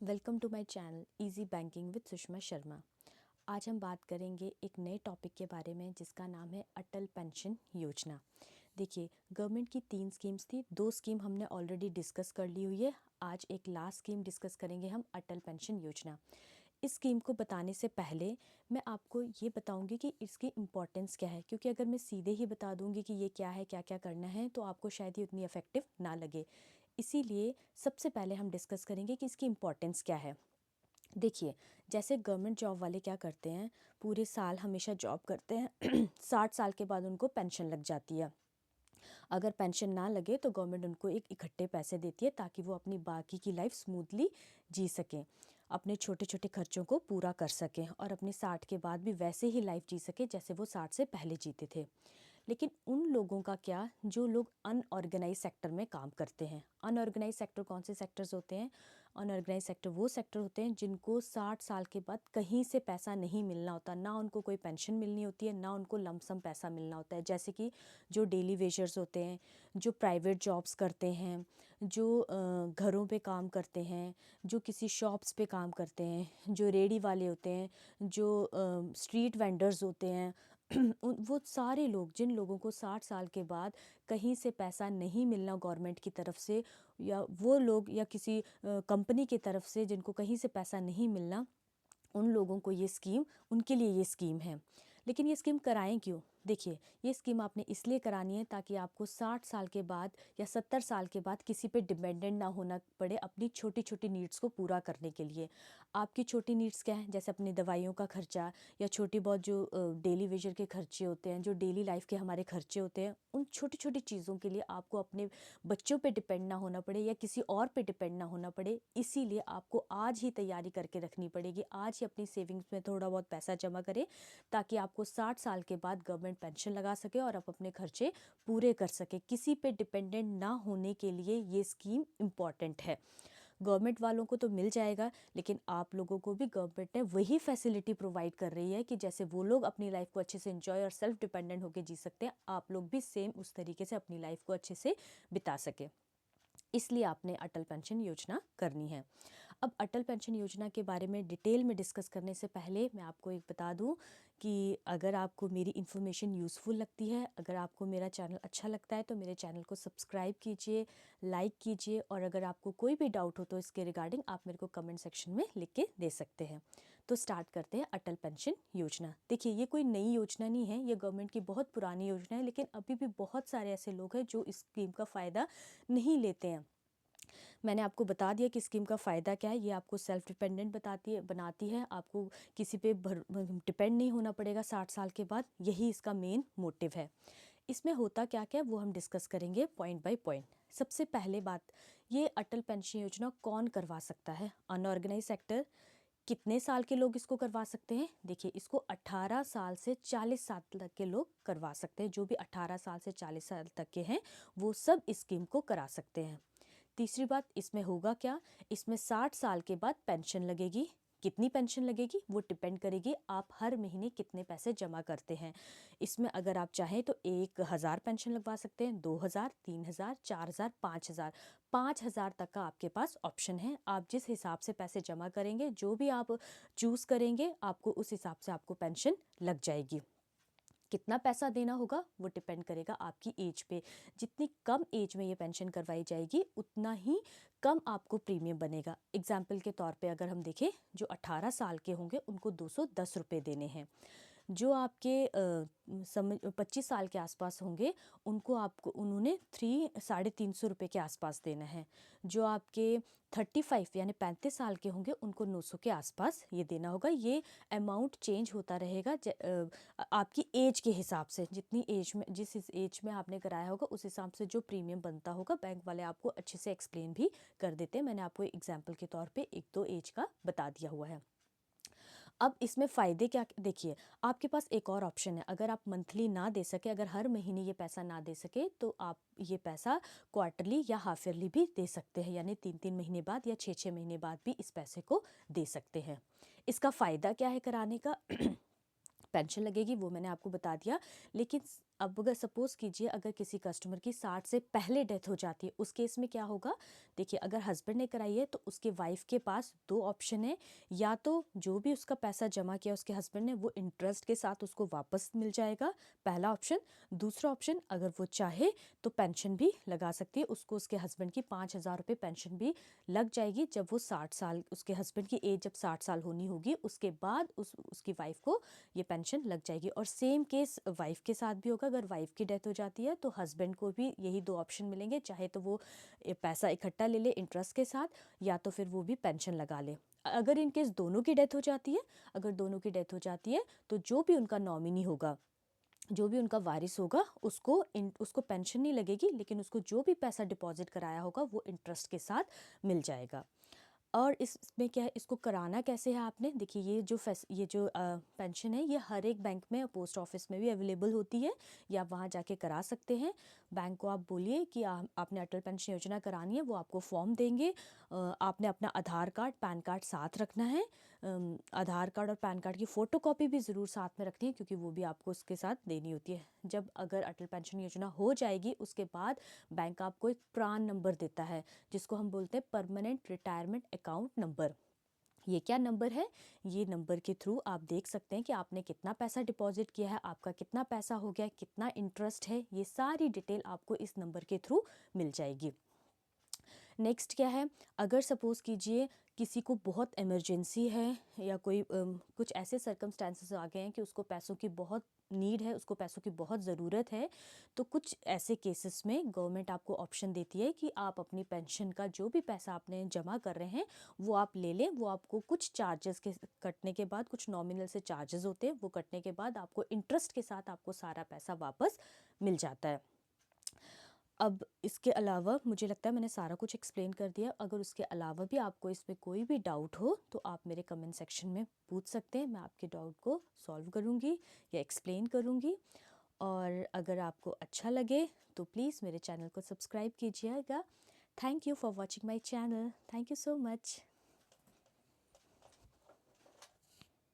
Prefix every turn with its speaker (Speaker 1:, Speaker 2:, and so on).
Speaker 1: Welcome to my channel easy banking with Sushma Sharma. आज हम बात करेंगे एक नए टॉपिक के बारे में जिसका नाम है अटल पेंशन योजना। देखिए, गवर्नमेंट की 3 स्कीम्स थी, 2 स्कीम हमने ऑलरेडी डिस्कस कर ली हुई है। आज एक लास्ट स्कीम डिस्कस करेंगे हम, अटल पेंशन योजना। इस स्कीम को बताने से पहले मैं आपको ये बताऊंगी कि इसकी इम्पोर्टेंस क्या है, क्योंकि अगर मैं सीधे ही बता दूंगी कि ये क्या है, क्या क्या करना है, तो आपको शायद ये उतनी इफ़ेक्टिव ना लगे। इसीलिए सबसे पहले हम डिस्कस करेंगे कि इसकी इम्पोर्टेंस क्या है। देखिए, जैसे गवर्नमेंट जॉब वाले क्या करते हैं, पूरे साल हमेशा जॉब करते हैं 60 साल के बाद उनको पेंशन लग जाती है। अगर पेंशन ना लगे तो गवर्नमेंट उनको एक इकट्ठे पैसे देती है ताकि वो अपनी बाकी की लाइफ स्मूथली जी सकें, अपने छोटे छोटे खर्चों को पूरा कर सकें और अपने 60 के बाद भी वैसे ही लाइफ जी सके जैसे वो 60 से पहले जीते थे। लेकिन उन लोगों का क्या, जो लोग अनऑर्गेनाइज सेक्टर में काम करते हैं। अनऑर्गेनाइज सेक्टर कौन से सेक्टर्स होते हैं? अनऑर्गेनाइज सेक्टर वो सेक्टर होते हैं जिनको 60 साल के बाद कहीं से पैसा नहीं मिलना होता, ना उनको कोई पेंशन मिलनी होती है, ना उनको लमसम पैसा मिलना होता है। जैसे कि जो डेली वेजर्स होते हैं, जो प्राइवेट जॉब्स करते हैं, जो घरों पे काम करते हैं, जो किसी शॉप्स पे काम करते हैं, जो रेडी वाले होते हैं, जो स्ट्रीट वेंडर्स होते हैं वो सारे लोग, जिन लोगों को 60 साल के बाद कहीं से पैसा नहीं मिलना गवर्नमेंट की तरफ से, या वो लोग या किसी कंपनी की तरफ से जिनको कहीं से पैसा नहीं मिलना, उन लोगों को ये स्कीम, उनके लिए ये स्कीम है। लेकिन ये स्कीम कराएं क्यों? देखिए, ये स्कीम आपने इसलिए करानी है ताकि आपको 60 साल के बाद या 70 साल के बाद किसी पे डिपेंडेंट ना होना पड़े अपनी छोटी छोटी नीड्स को पूरा करने के लिए। आपकी छोटी नीड्स क्या है? जैसे अपनी दवाइयों का खर्चा या छोटी बहुत जो डेली वेजर के खर्चे होते हैं, जो डेली लाइफ के हमारे खर्चे होते हैं, उन छोटी छोटी चीज़ों के लिए आपको अपने बच्चों पे डिपेंड ना होना पड़े या किसी और पे डिपेंड ना होना पड़े। इसीलिए आपको आज ही तैयारी करके रखनी पड़ेगी, आज ही अपनी सेविंग्स में थोड़ा बहुत पैसा जमा करें ताकि आपको 60 साल के बाद गवर्नमेंट पेंशन लगा सके और आप अपने खर्चे पूरे कर सके। किसी पे डिपेंडेंट ना होने के लिए ये स्कीम इम्पॉर्टेंट है। गवर्नमेंट वालों को तो मिल जाएगा, लेकिन आप लोगों को भी गवर्नमेंट ने वही फैसिलिटी प्रोवाइड कर रही है कि जैसे वो लोग अपनी लाइफ को अच्छे से एंजॉय और सेल्फ डिपेंडेंट होकर जी सकते हैं, आप लोग भी सेम उस तरीके से अपनी लाइफ को अच्छे से बिता सके। इसलिए आपने अटल पेंशन योजना करनी है। अब अटल पेंशन योजना के बारे में डिटेल में डिस्कस करने से पहले मैं आपको एक बता दूं कि अगर आपको मेरी इन्फॉर्मेशन यूज़फुल लगती है, अगर आपको मेरा चैनल अच्छा लगता है, तो मेरे चैनल को सब्सक्राइब कीजिए, लाइक कीजिए, और अगर आपको कोई भी डाउट हो तो इसके रिगार्डिंग आप मेरे को कमेंट सेक्शन में लिख के दे सकते हैं। तो स्टार्ट करते हैं अटल पेंशन योजना। देखिए, ये कोई नई योजना नहीं है, ये गवर्नमेंट की बहुत पुरानी योजना है, लेकिन अभी भी बहुत सारे ऐसे लोग हैं जो इस स्कीम का फ़ायदा नहीं लेते हैं। मैंने आपको बता दिया कि स्कीम का फ़ायदा क्या है। ये आपको सेल्फ डिपेंडेंट बनाती है, आपको किसी पे डिपेंड नहीं होना पड़ेगा 60 साल के बाद। यही इसका मेन मोटिव है। इसमें होता क्या क्या है वो हम डिस्कस करेंगे पॉइंट बाय पॉइंट। सबसे पहले बात, ये अटल पेंशन योजना कौन करवा सकता है? Unorganised sector. कितने साल के लोग इसको करवा सकते हैं? देखिए, इसको 18 साल से 40 साल तक के लोग करवा सकते हैं। जो भी 18 साल से 40 साल तक के हैं वो सब इस स्कीम को करा सकते हैं। तीसरी बात, इसमें होगा क्या, इसमें 60 साल के बाद पेंशन लगेगी। कितनी पेंशन लगेगी वो डिपेंड करेगी आप हर महीने कितने पैसे जमा करते हैं। इसमें अगर आप चाहें तो 1000 पेंशन लगवा सकते हैं, 2000, 3000, 4000, 5000। 5000 तक का आपके पास ऑप्शन है। आप जिस हिसाब से पैसे जमा करेंगे, जो भी आप चूज़ करेंगे, आपको उस हिसाब से आपको पेंशन लग जाएगी। कितना पैसा देना होगा वो डिपेंड करेगा आपकी एज पे। जितनी कम एज में ये पेंशन करवाई जाएगी उतना ही कम आपको प्रीमियम बनेगा। एग्जाम्पल के तौर पे अगर हम देखें, जो 18 साल के होंगे उनको 210 रुपये देने हैं। जो आपके 25 साल के आसपास होंगे उनको आपको उन्होंने 350 रुपये के आसपास देना है। जो आपके 35 यानी 35 साल के होंगे उनको 900 के आसपास ये देना होगा। ये अमाउंट चेंज होता रहेगा आपकी एज के हिसाब से। जितनी एज में, जिस एज में आपने कराया होगा उस हिसाब से जो प्रीमियम बनता होगा बैंक वाले आपको अच्छे से एक्सप्लेन भी कर देते हैं। मैंने आपको एग्जाम्पल के तौर पे 1-2 एज का बता दिया हुआ है। अब इसमें फ़ायदे क्या, देखिए, आपके पास एक और ऑप्शन है। अगर आप मंथली ना दे सके, अगर हर महीने ये पैसा ना दे सके, तो आप ये पैसा क्वार्टरली या हाफ ईयरली भी दे सकते हैं, यानी 3-3 महीने बाद या 6-6 महीने बाद भी इस पैसे को दे सकते हैं। इसका फ़ायदा क्या है कराने का? पेंशन लगेगी वो मैंने आपको बता दिया, लेकिन अब अगर सपोज़ कीजिए अगर किसी कस्टमर की 60 से पहले डेथ हो जाती है, उस केस में क्या होगा? देखिए, अगर हस्बैंड ने कराई है तो उसके वाइफ़ के पास 2 ऑप्शन है, या तो जो भी उसका पैसा जमा किया उसके हस्बैंड ने वो इंटरेस्ट के साथ उसको वापस मिल जाएगा, पहला ऑप्शन। दूसरा ऑप्शन, अगर वो चाहे तो पेंशन भी लगा सकती है, उसको उसके हस्बैंड की 5,000 रुपये पेंशन भी लग जाएगी जब वो 60 साल, उसके हस्बैंड की एज जब 60 साल होनी होगी, उसके बाद उसकी वाइफ़ को ये पेंशन लग जाएगी। और सेम केस वाइफ़ के साथ भी होगा, अगर वाइफ़ की डेथ हो जाती है तो हस्बैंड को भी यही 2 ऑप्शन मिलेंगे, चाहे तो वो पैसा इकट्ठा ले ले इंटरेस्ट के साथ, या तो फिर वो भी पेंशन लगा ले। अगर इन केस दोनों की डेथ हो जाती है, अगर दोनों की डेथ हो जाती है तो जो भी उनका नॉमिनी होगा, जो भी उनका वारिस होगा, उसको पेंशन नहीं लगेगी, लेकिन उसको जो भी पैसा डिपॉजिट कराया होगा वो इंटरेस्ट के साथ मिल जाएगा। और इसमें क्या है, इसको कराना कैसे है आपने? देखिए, ये जो पेंशन है ये हर एक बैंक में, पोस्ट ऑफिस में भी अवेलेबल होती है, या आप वहाँ जाके करा सकते हैं। बैंक को आप बोलिए कि आपने अटल पेंशन योजना करानी है, वो आपको फॉर्म देंगे। आपने अपना आधार कार्ड, पैन कार्ड साथ रखना है। आधार कार्ड और पैन कार्ड की फ़ोटोकॉपी भी ज़रूर साथ में रखनी है, क्योंकि वो भी आपको उसके साथ देनी होती है। जब अगर अटल पेंशन योजना हो जाएगी, उसके बाद बैंक आपको एक प्रान नंबर देता है, जिसको हम बोलते हैं परमानेंट रिटायरमेंट अकाउंट नंबर। ये क्या नंबर है? ये नंबर के थ्रू आप देख सकते हैं कि आपने कितना पैसा डिपॉजिट किया है, आपका कितना पैसा हो गया, कितना इंटरेस्ट है, ये सारी डिटेल आपको इस नंबर के थ्रू मिल जाएगी। नेक्स्ट क्या है, अगर सपोज़ कीजिए किसी को बहुत इमरजेंसी है, या कोई कुछ ऐसे सर्कमस्टांसेस आ गए हैं कि उसको पैसों की बहुत नीड है, उसको पैसों की बहुत ज़रूरत है, तो कुछ ऐसे केसेस में गवर्नमेंट आपको ऑप्शन देती है कि आप अपनी पेंशन का जो भी पैसा आपने जमा कर रहे हैं वो आप ले लें। वो आपको कुछ चार्जेस के कटने के बाद, कुछ नॉमिनल से चार्जेस होते हैं, वो कटने के बाद आपको इंटरेस्ट के साथ आपको सारा पैसा वापस मिल जाता है। अब इसके अलावा मुझे लगता है मैंने सारा कुछ एक्सप्लेन कर दिया। अगर उसके अलावा भी आपको इसमें कोई भी डाउट हो तो आप मेरे कमेंट सेक्शन में पूछ सकते हैं, मैं आपके डाउट को सॉल्व करूँगी या एक्सप्लेन करूँगी। और अगर आपको अच्छा लगे तो प्लीज़ मेरे चैनल को सब्सक्राइब कीजिएगा। Thank you for watching my channel. Thank you so much.